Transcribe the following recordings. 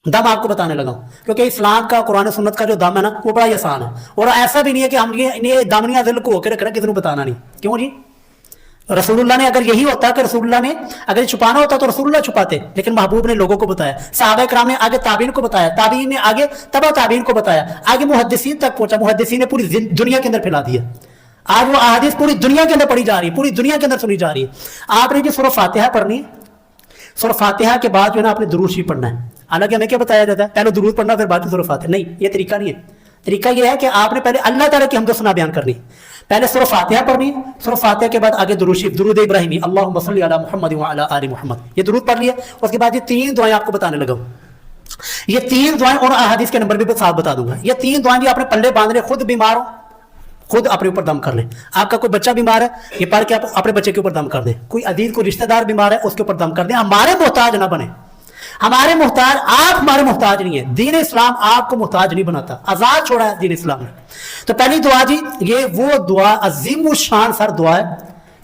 दम आपको बताने लगा हूँ, क्योंकि इस्लाम का कुरान सुन्नत का जो दम है ना वो बड़ा ही आसान है, और ऐसा भी नहीं है कि हम ये दामनिया दिल को होकर रख रहे किसी को बताना नहीं। क्यों जी? रसूलुल्लाह ने अगर यही होता कि रसूलुल्लाह ने अगर छुपाना होता तो रसूलुल्लाह छुपाते, लेकिन महबूब ने लोगों को बताया, सहाबा कराम ने आगे ताबीन को बताया, ताबीन ने आगे तबा ताबीन को बताया, आगे मुहद्दिसीन तक पहुंचा, मुहद्दिसीन ने पूरी दुनिया के अंदर फैला दिया। आज वो अहादीस पूरी दुनिया के अंदर पढ़ी जा रही है, पूरी दुनिया के अंदर सुनी जा रही है। आपने जो सूरह फातिहा पढ़नी है, सूरह फातिहा के बाद जो है ना आपने दुरूद शरीफ पढ़ना है। हालांकि हमें क्या बताया जाता है पहले दुरूद पढ़ना फिर बाकी सूरह फातिहा, नहीं, ये तरीका नहीं है। तरीका ये है कि आपने पहले अल्लाह ताला की हम्द सना बयान करनी, पहले सूरह फातिहा पढ़नी, सूरह फातिहा के बाद आगे दुरूद शरीफ, दुरूद इब्राहिमी, अल्लाहुम्मा सल्ली अला मुहम्मद व अला आलि मुहम्मद, ये दुरूद पढ़ लिया। उसके बाद ये 3 दुआएं आपको बताने लगा हूं। ये 3 दुआएं और अहादीस के नंबर भी साथ बता दूंगा। ये 3 दुआएं भी आपने पल्ले बांध ले, खुद बीमार हो खुद अपने ऊपर दम कर लें। आपका कोई बच्चा बीमार है, ये पढ़ के आप अपने बच्चे के ऊपर दम कर दें। कोई अजीज कोई रिश्तेदार बीमार है उसके ऊपर दम कर दें। हमारे मोहताज ना बने, हमारे मोहताज, आप हमारे मोहताज नहीं है। दीन इस्लाम आपको मोहताज नहीं बनाता, आजाद छोड़ा है दीन इस्लाम ने। तो पहली दुआ जी, ये वो दुआ अजीम शान सर दुआ है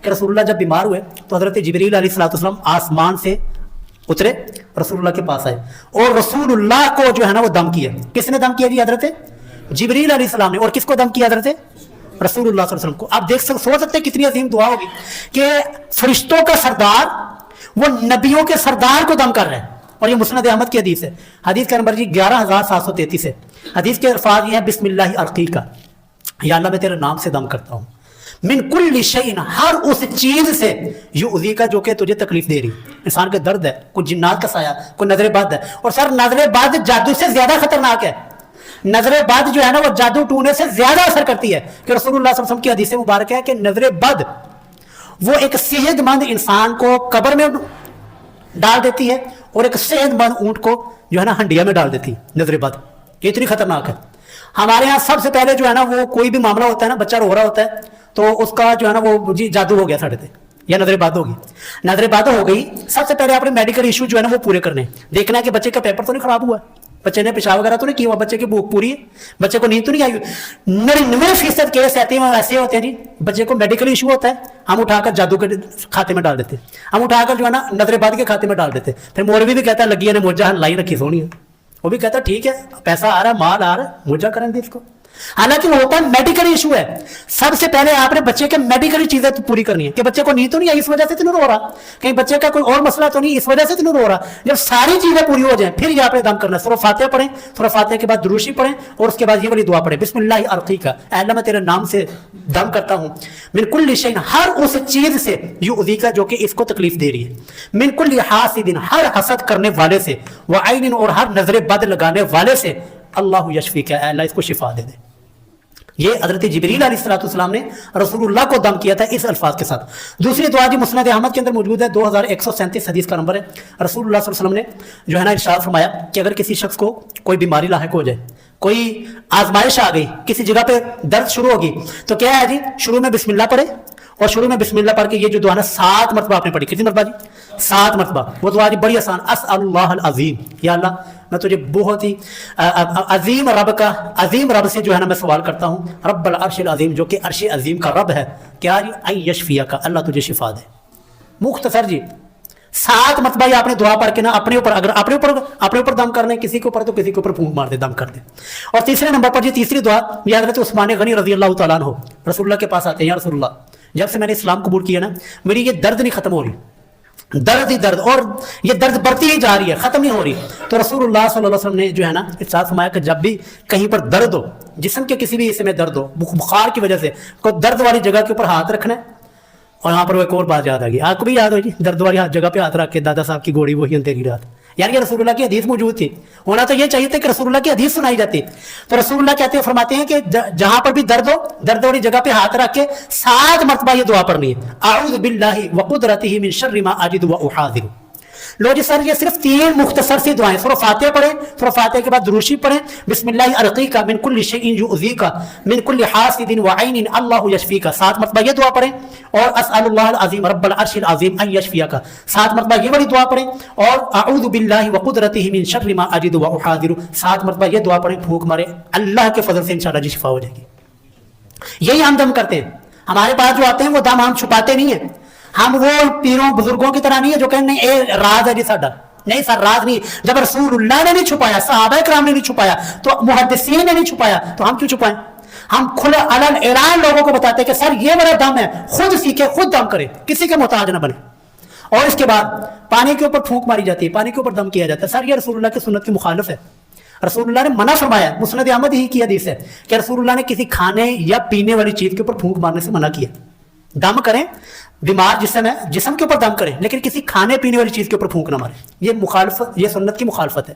कि रसूलुल्लाह जब बीमार हुए तो हजरत जिब्रील अलैहिस्सलाम आसमान से उतरे, रसूलुल्लाह के पास आए और रसूलुल्लाह को जो है ना वो दम किया। किसने दम किया जी? हजरत जिब्रील अलैहिस्सलाम ने। और किसको दम किया? हजरत रसूलुल्लाह सल्लल्लाहु अलैहि वसल्लम को। आप देख सोच सकते हैं कितनी अजीम दुआ होगी कि फरिश्तों का सरदार वो नबियों के सरदार को दम कर रहे हैं। और ये मुस्नद अहमद की हदीस है, हदीस का नंबर जी 11733 है। हदीस के अल्फाज ये है, बिस्मिल्लाह अर्कीका, या अल्लाह मैं तेरे नाम से दम करता हूँ, मिन कुल्ली शैइन, हर उस चीज से, युज़ी का जो कि तुझे तकलीफ दे रही। इंसान के दर्द है, कोई जिन्नात का साया, कोई नजर बद है। और सर नजर बद जादू से ज्यादा खतरनाक है। नजर बद जो है ना वो जादू टूने से ज्यादा असर करती है। कि रसूलुल्लाह सल्लल्लाहु अलैहि वसल्लम की हदीस मुबारक है कि नजर बद वो एक सेहतमंद इंसान को कब्र में डाल देती है और एक सेहतमंद ऊंट को जो है ना हंडिया में डाल देती है। नजर बद ये इतनी खतरनाक है। हमारे यहाँ सबसे पहले जो है ना वो कोई भी मामला होता है ना, बच्चा रो रहा होता है तो उसका जो है ना वो जी जादू हो गया साढ़े पे, या नजर बद होगी। नजर बद हो गई, सबसे पहले अपने मेडिकल इशू जो है ना वो पूरे करने, देखना है कि बच्चे का पेपर तो नहीं खराब हुआ, बच्चे ने पेशाब वगैरह तो नहीं किया, बच्चे की भूख पूरी है, बच्चे को नींद तो नहीं आई। 99% केस ऐसे होते हैं जी, बच्चे को मेडिकल इशू होता है, हम उठाकर जादू के खाते में डाल देते हैं, हम उठाकर जो है ना नजरेबाद के खाते में डाल देते हैं। फिर मौलवी भी कहता है लगी है ने मोजा लाई रखी सोनी है, वो भी कहता है ठीक है पैसा आ रहा है, माल आ रहा है, मोजा करें दे इसको। हालांकि वो होता है मेडिकल इशू है। सबसे पहले आपने बच्चे के मेडिकल चीजें तो पूरी करनी है कि बच्चे को नींद तो नहीं आई इस वजह से तो नहीं रो रहा, कहीं बच्चे का कोई और मसला तो नहीं इस वजह से तो नहीं रो रहा। जब सारी चीजें पूरी हो जाए फिर ये आपने दम करना है। सूरह फातिहा पढ़ें, सूरह फातिहा के बाद दुरूद शरीफ पढ़ें और उसके बाद ये वाली दुआ पढ़ें, बिस्मिल्लाह अर्कीका, ऐ अल्लाह मैं तेरे नाम से दम करता हूं, मिन कुल्ली शैइन, हर उस चीज से, युज़ीका जो कि इसको तकलीफ दे रही है, मिन कुल्ली हासिदिन, हर हसद करने वाले से, व आइनिन, और हर नजर बद लगाने वाले से, अल्लाह यशफीका, ऐ अल्लाह इसको शिफा दे दे। ये हजरत जिब्रील अलैहिस्सलाम ने रसूलुल्लाह को दम किया था इस अल्फाज के साथ। दूसरी दुआ जी मुस्नद अहमद के अंदर मौजूद है, 2137 हदीस का नंबर है। रसूलुल्लाह सल्लल्लाहु अलैहि वसल्लम ने जो है ना इरशाद फरमाया कि अगर किसी शख्स को कोई बीमारी लाहिक हो जाए, कोई आजमाइश आ गई, किसी जगह पे दर्द शुरू होगी, तो क्या है जी, शुरू में बिस्मिल्लाह पढ़े, और शुरू में बिस्मिल्लाह पढ़ के ये जो दुआ ना 7 मरतबा आपने पढ़ी। कितनी मरतबा जी? 7 मरतबा। वो दुआ जी बड़ी आसान, अस्अलुल्लाहल अज़ीम, या अल्लाह मैं तुझे बहुत ही अजीम रब से जो है ना मैं सवाल करता हूँ, रब्बल अर्शिल अज़ीम, जो कि अर्श अज़ीम का रब है, क्या जी, आई यशफिया का, अल्लाह तुझे शिफा दे। मुख्तसर जी 7 मरतबा ये आपने दुआ पढ़ के ना अपने ऊपर, अगर अपने ऊपर दम करने, किसी के ऊपर तो किसी के ऊपर फूंक मार दे, दम कर दे। और तीसरे नंबर पर जी तीसरी दुआ, ये हज़रत उस्मान गनी रज़ी अल्लाह तआला अन्हु रसूलुल्लाह के पास आते हैं, या रसूलुल्लाह जब से मैंने इस्लाम कबूल किया ना मेरी ये दर्द नहीं खत्म हो रही, दर्द ही दर्द, और ये दर्द बढ़ती ही जा रही है, खत्म नहीं हो रही। तो रसूलुल्लाह सल्लल्लाहु अलैहि वसल्लम ने जो है ना इरशाद फरमाया कि जब भी कहीं पर दर्द हो, जिस्म के किसी भी हिस्से में दर्द हो, बुखार की वजह से, कोई दर्द वाली जगह के ऊपर हाथ रखना है। और यहाँ पर वो एक और बात याद आ गई, आपको भी याद हो जी, दर्द वाली जगह पे हाथ रख के दादा साहब की गोली वही अंधेरी रात, यार ये रसूलुल्लाह की हदीस मौजूद थी, होना तो ये चाहिए था कि रसूलुल्लाह की हदीस सुनाई जाती। तो रसूलुल्लाह कहते हैं, फरमाते हैं कि जहां पर भी दर्द हो, दर्द वाली जगह पे हाथ रख के 7 मरतबा ये दुआ पढ़नी है, आऊज़ु बिल्लाहि व कुदरतिही मिन शर्रि मा अजिदु व उहाज़िरु। लो जी सर, ये सिर्फ 3 मुख्तसर सी दुआएं। सूरह फातिहा पढ़ें, सूरह फातिहा के बाद दुरूद शरीफ पढ़ें, बिस्मिल्लाह अर्कीका, मिन कुल्ली शैइन युज़ीका, मिन कुल्ली हासिदिन व आइनिन, अल्लाहु यशफीका, 7 मरतबा ये दुआ पढ़ें। और अस्अलुल्लाहल अज़ीम रब्बल अर्शिल अज़ीम अन यशफियका, 7 मरतबा ये वाली दुआ पढ़ें। और अऊज़ु बिल्लाहि व कुदरतिही मिन शर्रि मा अजिदु व उहाज़िरु, 7 मरतबा ये दुआ पढ़ें, फूंक मारे, अल्लाह के फजल से इंशाअल्लाह जी शिफा हो जाएगी। यही हम दम करते हैं। हमारे पास जो आते हैं वो दम हम छुपाते नहीं है, हम वो पीरों बुजुर्गों की तरह नहीं है जो कहने ए राज है जी साडा, نہیں سر راز نہیں, جب رسول اللہ نے نہیں چھپایا, صحابہ کرام نے نہیں چھپایا, تو محدثین نے نہیں چھپایا, تو ہم کیوں چھپائیں؟ ہم کھلے علن اعلان لوگوں کو بتاتے ہیں کہ سر یہ میرا دم ہے, خود سیکھے, خود دم کرے, کسی کے محتاج نہ بنے. اور اس کے بعد پانی کے اوپر پھونک ماری جاتی ہے, پانی کے اوپر دم کیا جاتا ہے. سر یہ رسول اللہ کی سنت کی مخالف ہے. رسول اللہ نے منع فرمایا, مسند احمد ہی کی حدیث ہے کہ رسول اللہ نے کسی کھانے یا پینے والی چیز کے اوپر پھونک مارنے سے منع کیا. دم کریں, بیمار جسم ہے, جسم کے اوپر دم کریں, لیکن کسی کھانے پینے والی چیز کے اوپر پھونک نہ مارے. یہ سنت کی مخالفت ہے.